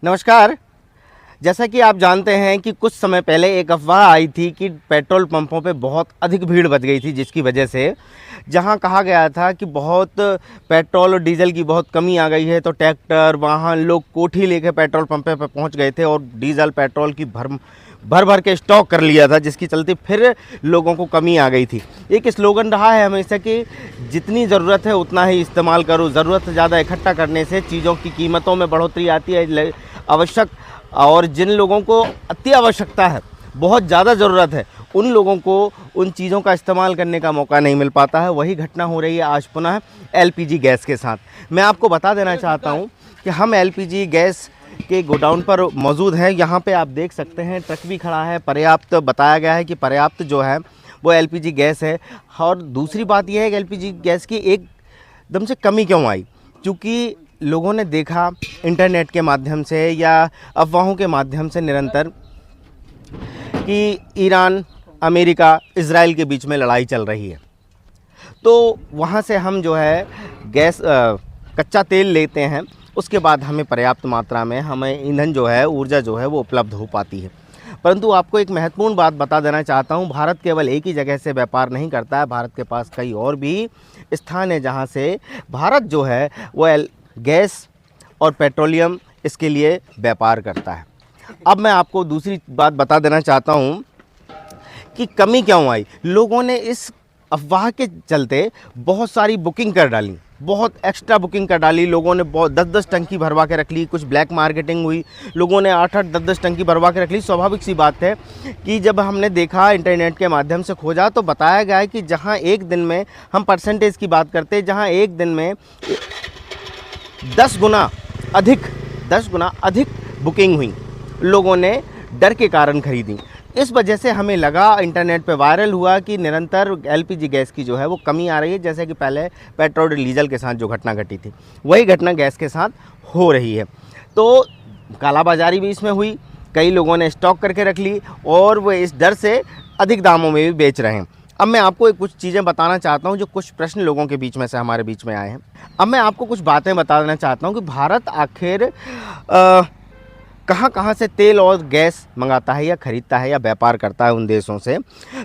नमस्कार। जैसा कि आप जानते हैं कि कुछ समय पहले एक अफवाह आई थी कि पेट्रोल पंपों पे बहुत अधिक भीड़ बच गई थी, जिसकी वजह से जहां कहा गया था कि बहुत पेट्रोल और डीजल की बहुत कमी आ गई है, तो ट्रैक्टर वाहन लोग कोठी लेके पेट्रोल पंप पे पहुंच गए थे और डीजल पेट्रोल की भर भर के स्टॉक कर लिया था, जिसकी चलते फिर लोगों को कमी आ गई थी। एक स्लोगन रहा है हमेशा कि जितनी ज़रूरत है उतना ही इस्तेमाल करो, ज़रूरत से ज़्यादा इकट्ठा करने से चीज़ों की कीमतों में बढ़ोतरी आती है। आवश्यक और जिन लोगों को अति आवश्यकता है, बहुत ज़्यादा ज़रूरत है, उन लोगों को उन चीज़ों का इस्तेमाल करने का मौका नहीं मिल पाता है। वही घटना हो रही है आज पुनः एलपीजी गैस के साथ। मैं आपको बता देना चाहता हूं कि हम एलपीजी गैस के गोडाउन पर मौजूद हैं। यहाँ पे आप देख सकते हैं ट्रक भी खड़ा है, पर्याप्त बताया गया है कि पर्याप्त जो है वो एलपीजी गैस है। और दूसरी बात यह है कि एलपीजी गैस की एकदम से कमी क्यों आई, क्योंकि लोगों ने देखा इंटरनेट के माध्यम से या अफवाहों के माध्यम से निरंतर कि ईरान, अमेरिका, इजराइल के बीच में लड़ाई चल रही है, तो वहाँ से हम जो है गैस कच्चा तेल लेते हैं, उसके बाद हमें पर्याप्त मात्रा में हमें ईंधन जो है, ऊर्जा जो है वो उपलब्ध हो पाती है। परंतु आपको एक महत्वपूर्ण बात बता देना चाहता हूँ, भारत केवल एक ही जगह से व्यापार नहीं करता है। भारत के पास कई और भी स्थान है जहाँ से भारत जो है वो गैस और पेट्रोलियम इसके लिए व्यापार करता है। अब मैं आपको दूसरी बात बता देना चाहता हूँ कि कमी क्यों आई। लोगों ने इस अफवाह के चलते बहुत सारी बुकिंग कर डाली, बहुत एक्स्ट्रा बुकिंग कर डाली। लोगों ने बहुत 10-10 टंकी भरवा के रख ली, कुछ ब्लैक मार्केटिंग हुई, लोगों ने 8-8, 10-10 टंकी भरवा के रख ली। स्वाभाविक सी बात है कि जब हमने देखा, इंटरनेट के माध्यम से खोजा, तो बताया गया है कि जहाँ एक दिन में हम परसेंटेज की बात करते हैं, जहाँ एक दिन में 10 गुना अधिक बुकिंग हुई, लोगों ने डर के कारण खरीदी। इस वजह से हमें लगा, इंटरनेट पे वायरल हुआ कि निरंतर एलपीजी गैस की जो है वो कमी आ रही है। जैसे कि पहले पेट्रोल और डीजल के साथ जो घटना घटी थी, वही घटना गैस के साथ हो रही है। तो कालाबाजारी भी इसमें हुई, कई लोगों ने स्टॉक करके रख ली और वो इस डर से अधिक दामों में भी बेच रहे हैं। अब मैं आपको कुछ चीज़ें बताना चाहता हूं, जो कुछ प्रश्न लोगों के बीच में से हमारे बीच में आए हैं। अब मैं आपको कुछ बातें बता देना चाहता हूं कि भारत आखिर कहाँ से तेल और गैस मंगाता है या ख़रीदता है या व्यापार करता है उन देशों से।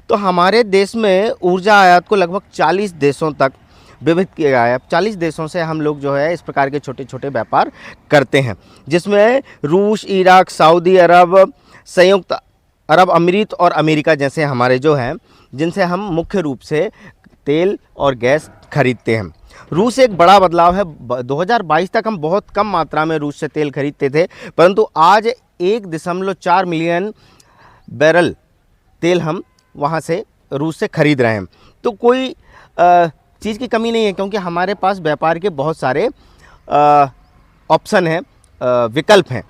तो हमारे देश में ऊर्जा आयात को लगभग 40 देशों तक विविध किया गया है। 40 देशों से हम लोग जो है इस प्रकार के छोटे छोटे व्यापार करते हैं, जिसमें रूस, इराक, सऊदी अरब, संयुक्त अरब अमीरात और अमेरिका जैसे हमारे जो हैं, जिनसे हम मुख्य रूप से तेल और गैस खरीदते हैं। रूस एक बड़ा बदलाव है। 2022 तक हम बहुत कम मात्रा में रूस से तेल खरीदते थे, परंतु आज 1.4 मिलियन बैरल तेल हम वहाँ से रूस से खरीद रहे हैं। तो कोई चीज़ की कमी नहीं है, क्योंकि हमारे पास व्यापार के बहुत सारे ऑप्शन हैं, विकल्प हैं।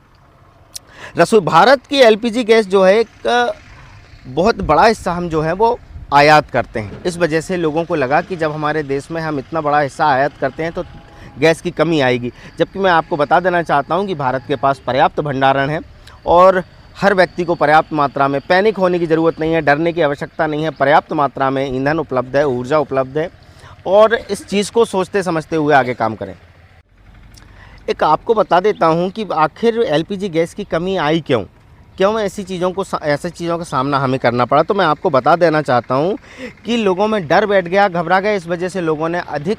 भारत की एलपीजी गैस जो है एक बहुत बड़ा हिस्सा हम जो है वो आयात करते हैं। इस वजह से लोगों को लगा कि जब हमारे देश में हम इतना बड़ा हिस्सा आयात करते हैं तो गैस की कमी आएगी। जबकि मैं आपको बता देना चाहता हूं कि भारत के पास पर्याप्त भंडारण है और हर व्यक्ति को पर्याप्त मात्रा में, पैनिक होने की ज़रूरत नहीं है, डरने की आवश्यकता नहीं है। पर्याप्त मात्रा में ईंधन उपलब्ध है, ऊर्जा उपलब्ध है, और इस चीज़ को सोचते समझते हुए आगे काम करें। एक आपको बता देता हूँ कि आखिर एलपीजी गैस की कमी आई क्यों ऐसी चीज़ों का सामना हमें करना पड़ा। तो मैं आपको बता देना चाहता हूं कि लोगों में डर बैठ गया, घबरा गया। इस वजह से लोगों ने अधिक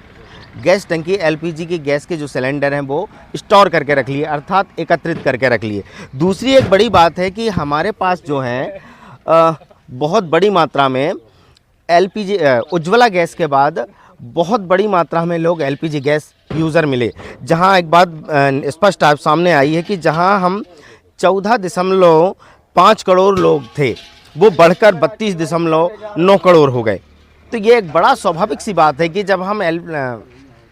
गैस टंकी, एलपीजी की गैस के जो सिलेंडर हैं वो स्टोर करके रख लिए, अर्थात एकत्रित करके रख लिए। दूसरी एक बड़ी बात है कि हमारे पास जो है बहुत बड़ी मात्रा में एलपीजी, उज्ज्वला गैस के बाद बहुत बड़ी मात्रा में लोग एलपीजी गैस यूज़र मिले। जहां एक बात स्पष्ट सामने आई है कि जहां हम 14.5 करोड़ लोग थे, वो बढ़कर 32.9 करोड़ हो गए। तो ये एक बड़ा स्वाभाविक सी बात है कि जब हम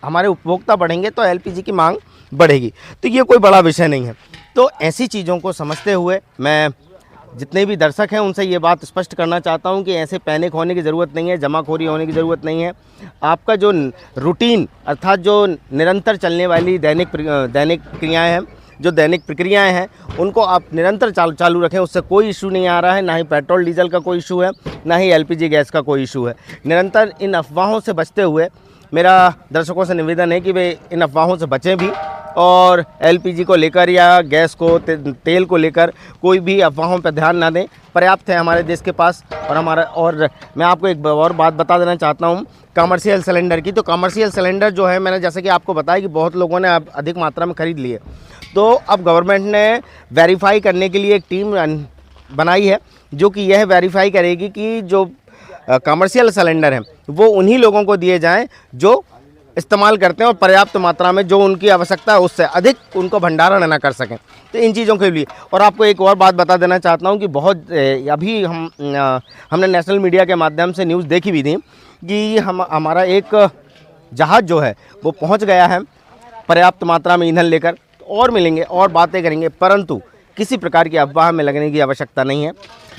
हमारे उपभोक्ता बढ़ेंगे तो एलपीजी की मांग बढ़ेगी। तो ये कोई बड़ा विषय नहीं है। तो ऐसी चीज़ों को समझते हुए मैं जितने भी दर्शक हैं उनसे ये बात स्पष्ट करना चाहता हूं कि ऐसे पैनिक होने की ज़रूरत नहीं है, जमाखोरी होने की ज़रूरत नहीं है। आपका जो रूटीन, अर्थात जो निरंतर चलने वाली दैनिक क्रियाएँ हैं, जो दैनिक प्रक्रियाएं हैं, उनको आप निरंतर चालू रखें। उससे कोई इशू नहीं आ रहा है, ना ही पेट्रोल डीजल का कोई इशू है, ना ही एलपीजी गैस का कोई इशू है। निरंतर इन अफवाहों से बचते हुए मेरा दर्शकों से निवेदन है कि वे इन अफवाहों से बचें भी और एलपीजी को लेकर या गैस को तेल को लेकर कोई भी अफवाहों पर ध्यान ना दें। पर्याप्त है हमारे देश के पास। और मैं आपको एक और बात बता देना चाहता हूँ कमर्शियल सिलेंडर की। तो कमर्शियल सिलेंडर जो है, मैंने जैसे कि आपको बताया कि बहुत लोगों ने अब अधिक मात्रा में ख़रीद लिए, तो अब गवर्नमेंट ने वेरीफाई करने के लिए एक टीम बनाई है जो कि यह वेरीफाई करेगी कि जो कमर्शियल सिलेंडर हैं वो उन्हीं लोगों को दिए जाएं जो इस्तेमाल करते हैं और पर्याप्त मात्रा में, जो उनकी आवश्यकता है उससे अधिक उनको भंडारण ना कर सकें। तो इन चीज़ों के लिए, और आपको एक और बात बता देना चाहता हूं कि बहुत अभी हमने नेशनल मीडिया के माध्यम से न्यूज़ देखी भी थी कि हमारा एक जहाज़ जो है वो पहुंच गया है पर्याप्त मात्रा में ईंधन लेकर। और मिलेंगे और बातें करेंगे, परंतु किसी प्रकार की अफवाह में लगने की आवश्यकता नहीं है।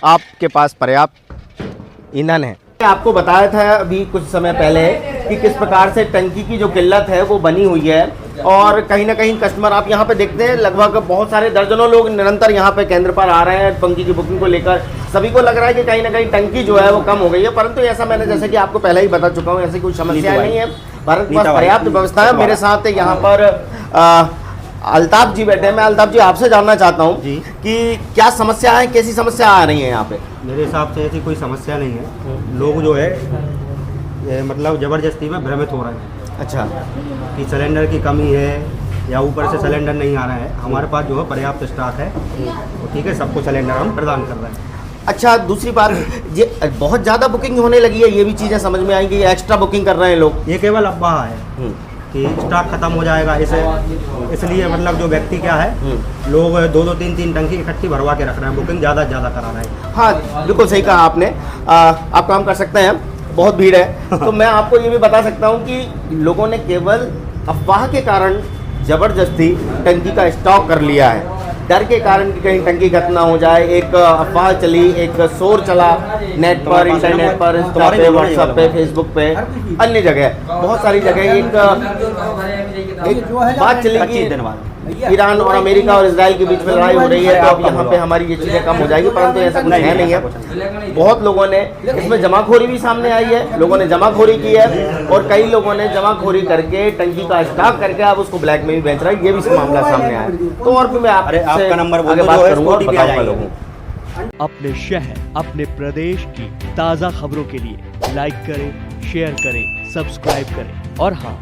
आपके पास पर्याप्त ईंधन है। आपको बताया था अभी कुछ समय पहले कि किस प्रकार से टंकी की जो किल्लत है वो बनी हुई है, और कहीं ना कहीं कस्टमर, आप यहाँ पे देखते हैं लगभग बहुत सारे दर्जनों लोग निरंतर यहाँ पे केंद्र पर आ रहे हैं टंकी की बुकिंग को लेकर। सभी को लग रहा है कि कहीं ना कहीं टंकी जो है वो कम हो गई है, परंतु ऐसा मैंने जैसे कि आपको पहले ही बता चुका हूँ, ऐसी कोई समस्या नहीं है। भारत के पास पर्याप्त व्यवस्था है। मेरे साथ यहाँ पर अल्ताफ जी बैठे हैं। मैं अल्ताफ जी आपसे जानना चाहता हूँ कि क्या समस्या है, कैसी समस्या आ रही है यहाँ पे? मेरे हिसाब से ऐसी कोई समस्या नहीं है। लोग जो है ये मतलब ज़बरदस्ती में भ्रमित हो रहे हैं। अच्छा, कि सिलेंडर की कमी है या ऊपर से सिलेंडर नहीं आ रहा है। हमारे पास जो है पर्याप्त स्टॉक है, तो ठीक है, सबको सिलेंडर हम प्रदान कर रहे हैं। अच्छा, दूसरी बात, ये बहुत ज़्यादा बुकिंग होने लगी है, ये भी चीज़ें समझ में आएंगी, एक्स्ट्रा बुकिंग कर रहे हैं लोग। ये केवल अफवाह है कि स्टॉक खत्म हो जाएगा, इसलिए मतलब जो व्यक्ति क्या है, लोग 2-2 3-3 टंकी इकट्ठी भरवा के रख रहे हैं, बुकिंग ज़्यादा से ज़्यादा करा रहे हैं। हाँ, बिल्कुल सही कहा आपने। आप काम कर सकते हैं, बहुत भीड़ है। तो मैं आपको ये भी बता सकता हूँ कि लोगों ने केवल अफवाह के कारण ज़बरदस्ती टंकी का स्टॉक कर लिया है, डर के कारण कि कहीं टंकी खत्म ना हो जाए। एक अफवाह चली, एक शोर चला नेट पर, इंटरनेट पर, इंस्टा पे, व्हाट्सएप पे, फेसबुक पे, अन्य जगह, बहुत सारी जगह एक बात चली कि ईरान और अमेरिका और इजराइल के बीच में लड़ाई हो रही है, तो अब यहाँ पे हमारी ये चीज़ें कम हो जाएगी, परंतु ऐसा कुछ है नहीं है। बहुत लोगों ने इसमें जमाखोरी भी सामने आई है, लोगों ने जमाखोरी की है, और कई लोगों ने जमाखोरी करके टंकी का स्टॉक करके अब उसको ब्लैक में भी बेच रहा है। ये भी मामला सामने आया। तो और भी मैं आपका नंबर आगे बात करूँगा और बताऊँगा लोगों। अपने शहर, अपने प्रदेश की ताज़ा खबरों के लिए लाइक करें, शेयर करें, सब्सक्राइब करें और हाँ,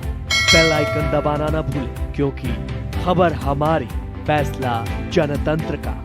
बेल आइकन दबाना ना भूलें, क्योंकि खबर हमारी, फैसला जनतंत्र का।